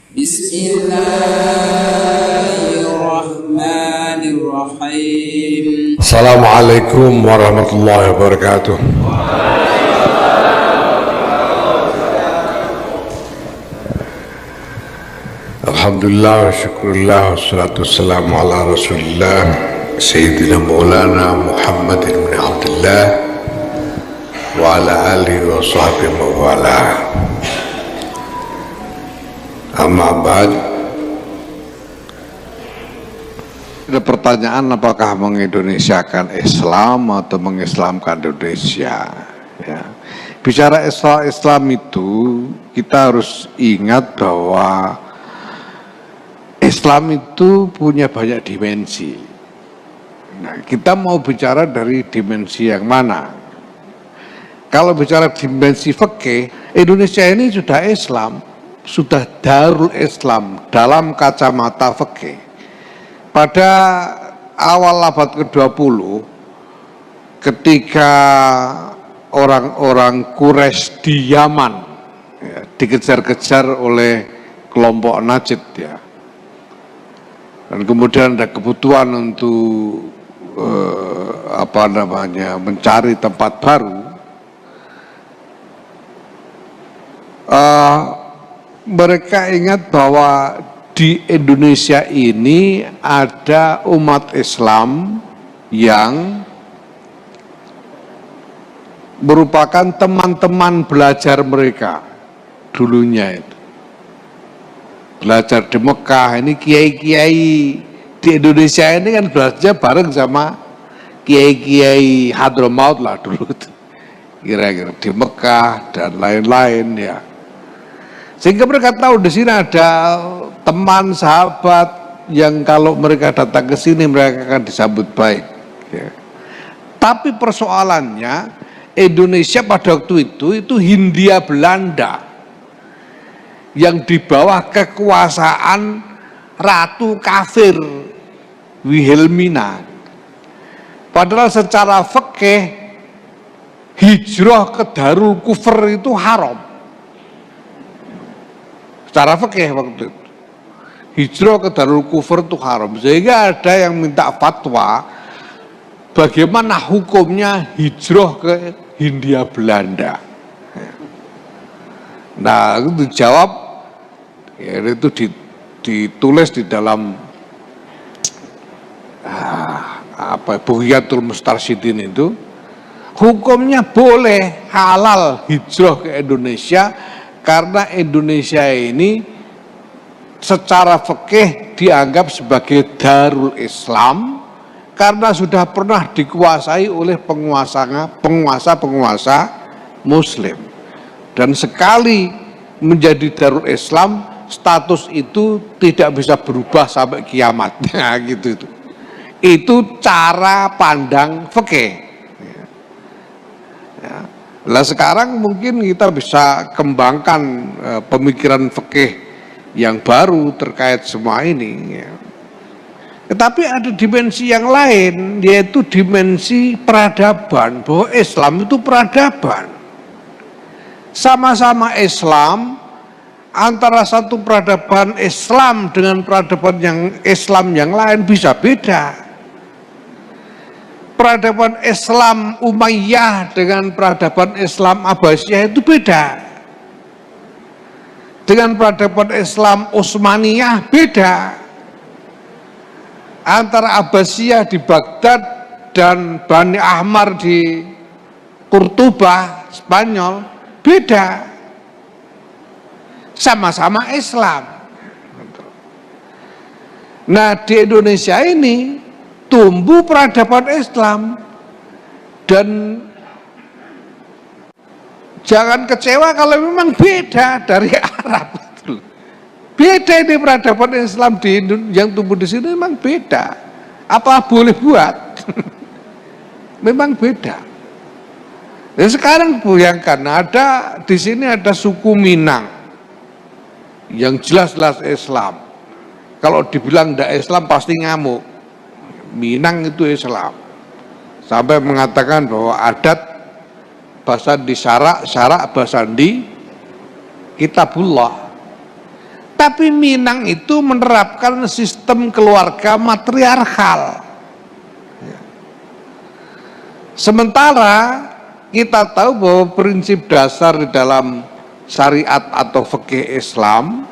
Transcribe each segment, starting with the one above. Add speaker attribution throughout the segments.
Speaker 1: Bismillahirrahmanirrahim.
Speaker 2: Assalamualaikum warahmatullahi wabarakatuh. Alhamdulillah wa syukurillah wassalatu wassalamu ala rasulillah Sayyidina Maulana Muhammadin bin Abdullah wa ala alihi wa sahbihi wa wala. Amma ba'd. Ada pertanyaan, apakah mengindonesiakan Islam atau mengislamkan Indonesia? Ya. Bicara Islam itu kita harus ingat bahwa Islam itu punya banyak dimensi. Nah, kita mau bicara dari dimensi yang mana? Kalau bicara dimensi fikih, Indonesia ini sudah Islam, sudah Darul Islam dalam kacamata fikih. Pada awal abad ke-20, ketika orang-orang Quraisy di Yaman ya, dikejar-kejar oleh kelompok Najd ya. Dan kemudian ada kebutuhan untuk mencari tempat baru. Mereka ingat bahwa di Indonesia ini ada umat Islam yang merupakan teman-teman belajar mereka dulunya itu. Belajar di Mekah, ini kiai-kiai di Indonesia ini kan belajar bareng sama kiai-kiai Hadramaut lah dulu, kira-kira di Mekah dan lain-lain ya. Sehingga mereka tahu di sini ada teman sahabat yang kalau mereka datang ke sini mereka akan disambut baik. Ya. Tapi persoalannya Indonesia pada waktu itu Hindia Belanda yang di bawah kekuasaan Ratu Kafir Wilhelmina. Padahal secara fikih hijrah ke Darul Kufur itu haram. Secara fikih waktu itu hijrah ke Darul Kufur itu haram. Sehingga ada yang minta fatwa bagaimana hukumnya hijrah ke Hindia Belanda. Nah, itu dijawab ya, itu ditulis di dalam Bughiyatul Mustarsyidin itu, hukumnya boleh halal hijrah ke Indonesia karena Indonesia ini secara fikih dianggap sebagai Darul Islam karena sudah pernah dikuasai oleh penguasa-penguasa Muslim. Dan sekali menjadi Darul Islam, status itu tidak bisa berubah sampai kiamat. Nah, gitu itu. Itu cara pandang fikih. Ya. Nah, sekarang mungkin kita bisa kembangkan pemikiran fikih yang baru terkait semua ini. Ya. Tetapi ada dimensi yang lain, yaitu dimensi peradaban, bahwa Islam itu peradaban. Sama-sama Islam, antara satu peradaban Islam dengan peradaban yang Islam yang lain bisa beda. Peradaban Islam Umayyah dengan peradaban Islam Abbasiyah itu beda. Dengan peradaban Islam Utsmaniyah beda. Antara Abbasiyah di Baghdad dan Bani Ahmar di Kurtuba, Spanyol, beda. Sama-sama Islam. Nah, di Indonesia ini tumbuh peradaban Islam, dan jangan kecewa kalau memang beda dari Arab. Beda ini peradaban Islam yang tumbuh di sini memang beda. Apa boleh buat? Memang beda. Dan sekarang bayangkan di sini ada suku Minang yang jelas-jelas Islam. Kalau dibilang tidak Islam pasti ngamuk. Minang itu Islam. Sampai mengatakan bahwa adat Basandi syarak, syarak Basandi kitabullah. Tapi Minang itu menerapkan sistem keluarga matriarkal. Sementara kita tahu bahwa prinsip dasar di dalam syariat atau fikih Islam,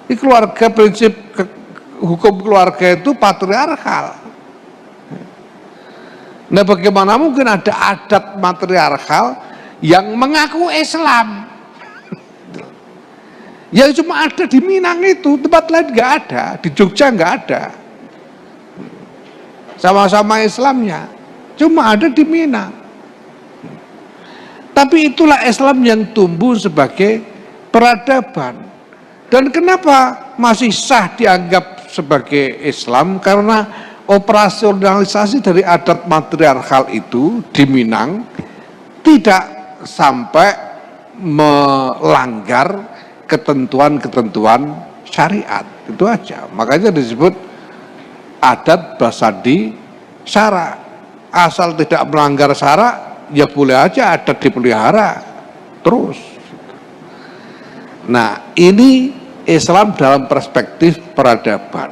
Speaker 2: di keluarga prinsip hukum keluarga itu patriarkal. Nah, bagaimana mungkin ada adat matriarkal yang mengaku Islam? Ya cuma ada di Minang itu, tempat lain nggak ada, di Jogja nggak ada. Sama-sama Islamnya, cuma ada di Minang. Tapi itulah Islam yang tumbuh sebagai peradaban. Dan kenapa masih sah dianggap sebagai Islam? Karena operasionalisasi dari adat matriarkal itu di Minang tidak sampai melanggar ketentuan-ketentuan syariat, itu aja. Makanya disebut adat basadi syara. Asal tidak melanggar syara, ya boleh aja adat dipelihara terus. Nah, ini Islam dalam perspektif peradaban.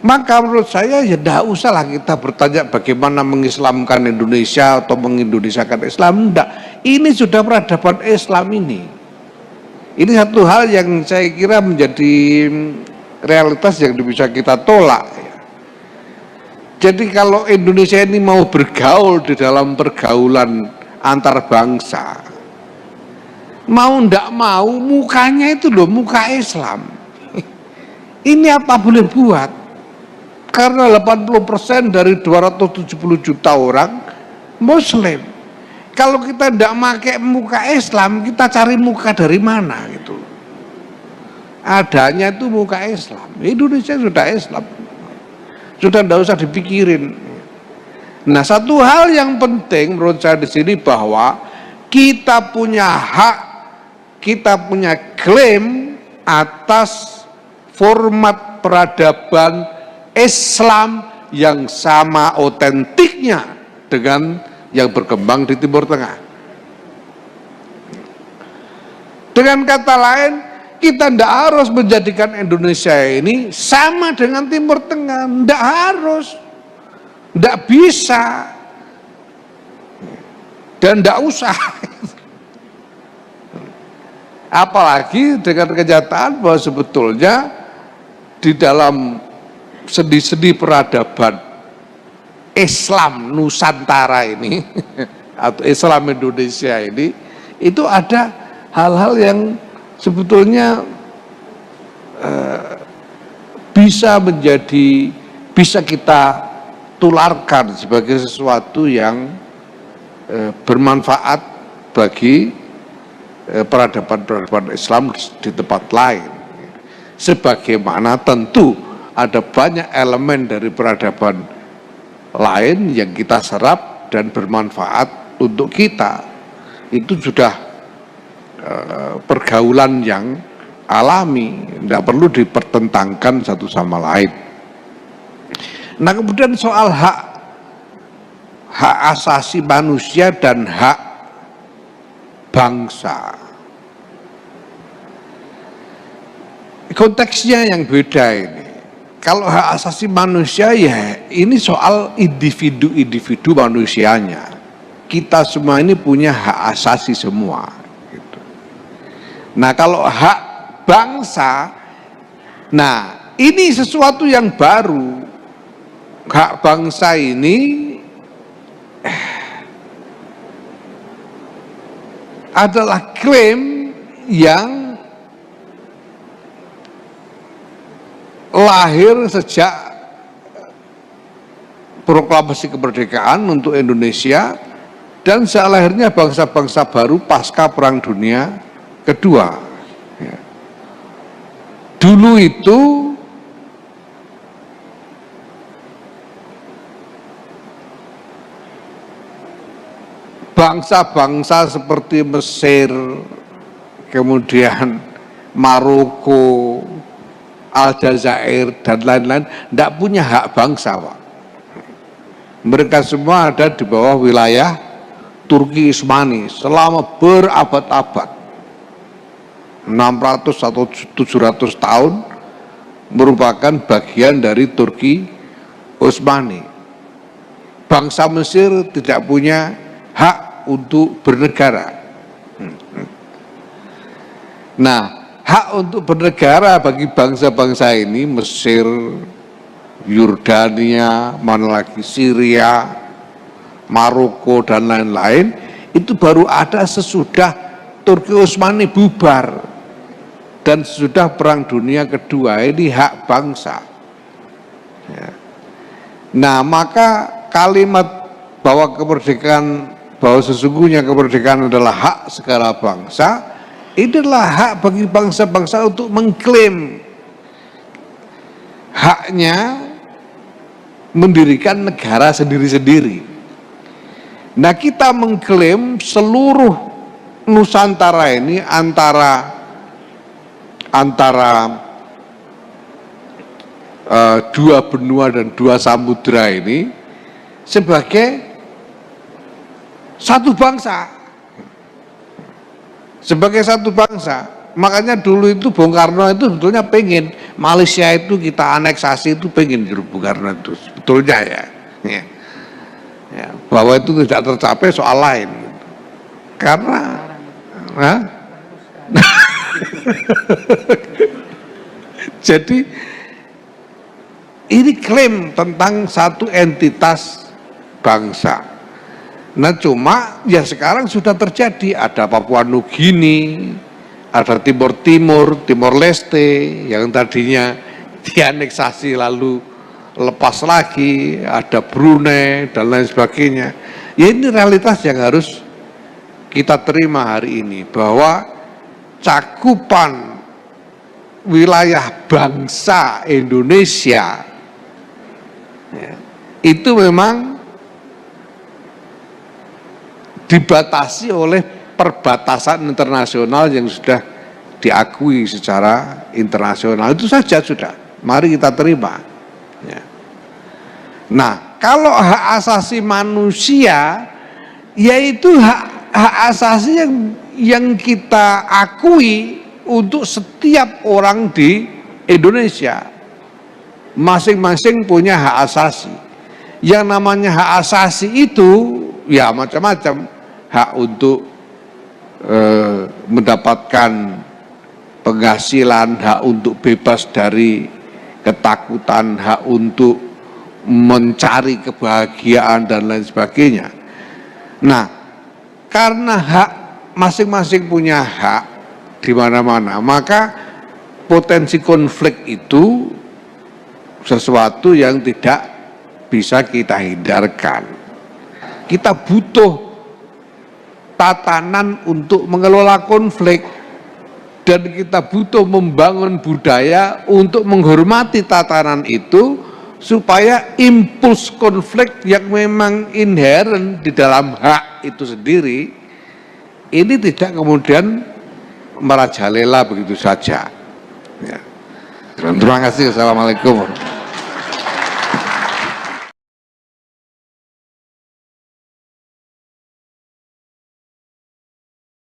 Speaker 2: Maka menurut saya ya tidak usahlah kita bertanya bagaimana mengislamkan Indonesia atau mengindonesiakan Islam. Tidak, ini sudah peradaban Islam ini. Ini satu hal yang saya kira menjadi realitas yang bisa kita tolak. Jadi kalau Indonesia ini mau bergaul di dalam pergaulan antar bangsa, mau ndak mau mukanya itu loh muka Islam. Ini apa boleh buat? Karena 80% dari 270 juta orang Muslim. Kalau kita tidak pakai muka Islam, kita cari muka dari mana gitu. Adanya itu muka Islam. Indonesia sudah Islam, sudah tidak usah dipikirin. Nah, satu hal yang penting menurut saya di sini bahwa kita punya hak, kita punya klaim atas format peradaban Islam yang sama otentiknya dengan yang berkembang di Timur Tengah. Dengan kata lain, kita tidak harus menjadikan Indonesia ini sama dengan Timur Tengah, tidak harus, tidak bisa, dan tidak usah. Apalagi dengan kenyataan bahwa sebetulnya di dalam sendi-sendi peradaban Islam Nusantara ini atau Islam Indonesia ini, itu ada hal-hal yang sebetulnya bisa kita tularkan sebagai sesuatu yang bermanfaat bagi peradaban Islam di tempat lain. Sebagaimana tentu ada banyak elemen dari peradaban lain yang kita serap dan bermanfaat untuk kita. Itu sudah pergaulan yang alami, tidak perlu dipertentangkan satu sama lain. Nah, kemudian soal hak asasi manusia dan hak bangsa, konteksnya yang beda ini. Kalau hak asasi manusia ya ini soal individu-individu manusianya. Kita semua ini punya hak asasi semua. Gitu. Nah, kalau hak bangsa, nah ini sesuatu yang baru. Hak bangsa ini adalah klaim yang lahir sejak proklamasi kemerdekaan untuk Indonesia dan sealahirnya bangsa-bangsa baru pasca Perang Dunia Kedua. Dulu itu bangsa-bangsa seperti Mesir, kemudian Maroko, Aljazair dan lain-lain tidak punya hak bangsa, Pak. Mereka semua ada di bawah wilayah Turki Utsmani selama berabad-abad, 600 atau 700 tahun merupakan bagian dari Turki Utsmani. Bangsa Mesir tidak punya hak untuk bernegara. Nah, hak untuk bernegara bagi bangsa-bangsa ini, Mesir, Yordania, mana lagi Syria, Maroko dan lain-lain, itu baru ada sesudah Turki Utsmani bubar dan sesudah Perang Dunia Kedua. Ini hak bangsa. Ya. Nah, maka kalimat bahwa sesungguhnya kemerdekaan adalah hak segala bangsa, itulah hak bagi bangsa-bangsa untuk mengklaim haknya mendirikan negara sendiri-sendiri. Nah, kita mengklaim seluruh Nusantara ini antara dua benua dan dua samudra ini sebagai satu bangsa. Sebagai satu bangsa. Makanya dulu itu Bung Karno itu sebetulnya pengen Malaysia itu kita aneksasi, itu pengen Bung Karno itu sebetulnya ya. Bahwa itu tidak tercapai soal lain. Karena jadi ini klaim tentang satu entitas bangsa. Nah, cuma ya sekarang sudah terjadi, ada Papua Nugini, ada Timor Leste yang tadinya dianeksasi lalu lepas lagi, ada Brunei dan lain sebagainya. Ya, ini realitas yang harus kita terima hari ini, bahwa cakupan wilayah bangsa Indonesia ya, itu memang dibatasi oleh perbatasan internasional yang sudah diakui secara internasional. Itu saja sudah, mari kita terima ya. Nah, kalau hak asasi manusia, yaitu hak asasi yang kita akui untuk setiap orang di Indonesia. Masing-masing punya hak asasi. Yang namanya hak asasi itu ya macam-macam. Hak untuk mendapatkan penghasilan, hak untuk bebas dari ketakutan, hak untuk mencari kebahagiaan dan lain sebagainya. Nah, karena hak masing-masing punya hak di mana-mana, maka potensi konflik itu sesuatu yang tidak bisa kita hindarkan. Kita butuh tatanan untuk mengelola konflik, dan kita butuh membangun budaya untuk menghormati tatanan itu, supaya impuls konflik yang memang inherent di dalam hak itu sendiri ini tidak kemudian merajalela begitu saja ya. Terima kasih. Assalamualaikum.